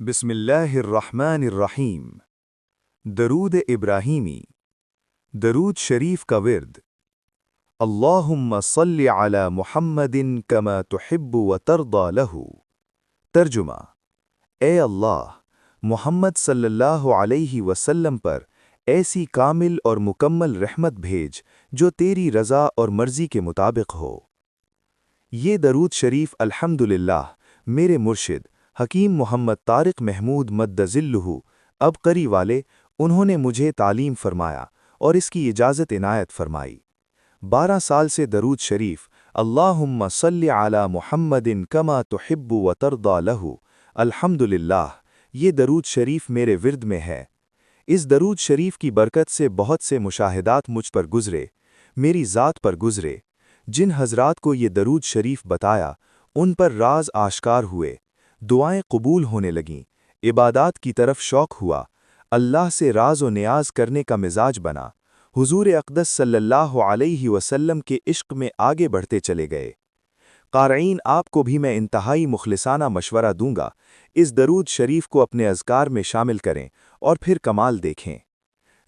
बिस्मिल्लाहिर्रहमानिर्रहीम। दरूद इब्राहीमी। दरूद शरीफ का विर्द। अल्लाहुम्मा सल्लि अला मुहम्मदिन कमा तुहिब्बु व तर्दा लहू। तर्जुमा: ए अल्लाह, मुहम्मद सल्लल्लाहु अलैहि वसल्लम पर ऐसी कामिल और मुकम्मल रहमत भेज जो तेरी रज़ा और मर्ज़ी के मुताबिक हो। ये दरूद शरीफ अल्हम्दुलिल्लाह मेरे मुर्शिद हकीम मोहम्मद तारिक महमूद मद्दज़िल्लुहु अबकरी वाले उन्होंने मुझे तालीम फरमाया और इसकी इजाज़त इनायत फरमाई। 12 साल से दरूद शरीफ अल्लाहुम्मा सल्लि अला मुहम्मदिन कमा तुहिब्बु व तर्दा लहू अल्हम्दुलिल्लाह ये दरूद शरीफ मेरे विर्द में है। इस दरूद शरीफ की बरकत से बहुत से मुशाहिदात मुझ पर गुज़रे, मेरी ज़ात पर गुज़रे। जिन हज़रात को ये दरूद शरीफ बताया उन पर राज आश्कार हुए, दुआएं कबूल होने लगीं, इबादात की तरफ शौक हुआ, अल्लाह से राज व नियाज करने का मिजाज बना, हुजूर अक़दस सल्लल्लाहु अलैहि वसल्लम के इश्क में आगे बढ़ते चले गए। क़ारीन, आपको भी मैं इंतहाई मुखलिसाना मशवरा दूंगा, इस दरूद शरीफ को अपने अज़कार में शामिल करें और फिर कमाल देखें।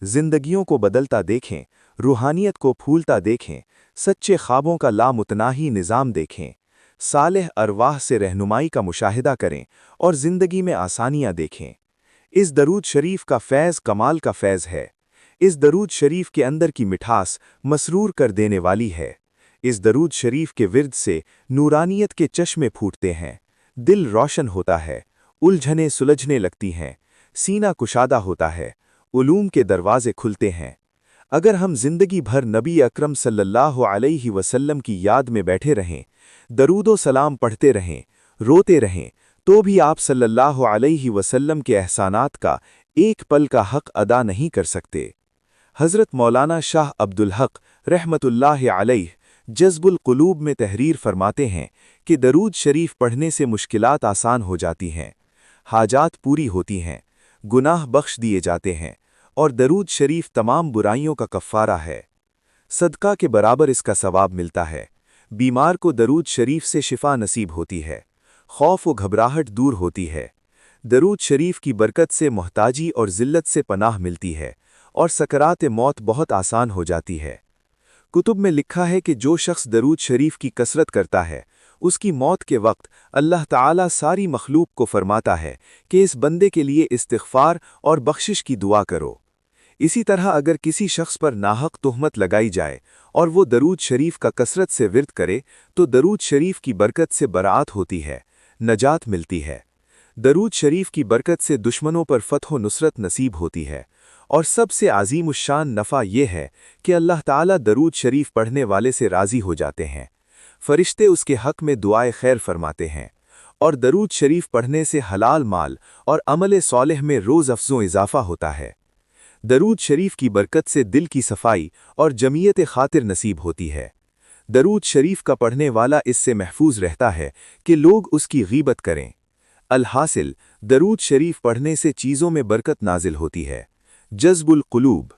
जिंदगियों को बदलता देखें, रूहानियत को फूलता देखें, सच्चे ख्वाबों का लामुतनाही निज़ाम देखें, सालेह अरवाह से रहनुमाई का मुशाहिदा करें और ज़िंदगी में आसानियाँ देखें। इस दरूद शरीफ का फैज़ कमाल का फैज़ है। इस दरूद शरीफ के अंदर की मिठास मसरूर कर देने वाली है। इस दरूद शरीफ के विर्द से नूरानियत के चश्मे फूटते हैं, दिल रोशन होता है, उलझनें सुलझने लगती हैं, सीना कुशादा होता है, उलूम के दरवाजे खुलते हैं। अगर हम जिंदगी भर नबी अकरम सल्लल्लाहु अलैहि वसल्लम की याद में बैठे रहें, दरूदो सलाम पढ़ते रहें, रोते रहें, तो भी आप सल्लल्लाहु अलैहि वसल्लम के एहसानात का एक पल का हक अदा नहीं कर सकते। हज़रत मौलाना शाह अब्दुल हक रहमतुल्लाहि अलैह जज़्बुल क़ुलूब में तहरीर फरमाते हैं कि दरूद शरीफ पढ़ने से मुश्किलात आसान हो जाती हैं, हाजात पूरी होती हैं, गुनाह बख्श दिए जाते हैं और दरूद शरीफ तमाम बुराइयों का कफ़ारा है। सदका के बराबर इसका सवाब मिलता है। बीमार को दरूद शरीफ से शिफा नसीब होती है, खौफ व घबराहट दूर होती है। दरूद शरीफ की बरकत से मोहताजी और ज़िल्लत से पनाह मिलती है और सकरात मौत बहुत आसान हो जाती है। कुतुब में लिखा है कि जो शख्स दरूद शरीफ की कसरत करता है, उसकी मौत के वक्त अल्लाह ताला सारी मखलूक को फरमाता है कि इस बंदे के लिए इस्तिग़फ़ार और बख्शिश की दुआ करो। इसी तरह अगर किसी शख्स पर नाहक तुहमत लगाई जाए और वो दरूद शरीफ का कसरत से विर्द करे तो दरूद शरीफ की बरकत से बराअत होती है, नजात मिलती है। दरूद शरीफ की बरकत से दुश्मनों पर फ़तह व नुसरत नसीब होती है और सबसे अज़ीम उश्शान नफ़ा ये है कि अल्लाह ताला दरूद शरीफ पढ़ने वाले से राज़ी हो जाते हैं, फ़रिश्ते उसके हक़ में दुआए खैर फरमाते हैं और दरूद शरीफ पढ़ने से हलाल माल और अमल सॉलिह में रोज़ अफ़ज़ो इजाफ़ा होता है। दरूद शरीफ की बरकत से दिल की सफाई और जमीयत खातिर नसीब होती है। दरूद शरीफ का पढ़ने वाला इससे महफूज रहता है कि लोग उसकी गीबत करें। अलहासिल दरूद शरीफ पढ़ने से चीज़ों में बरकत नाजिल होती है। जज़्बुल क़ुलूब।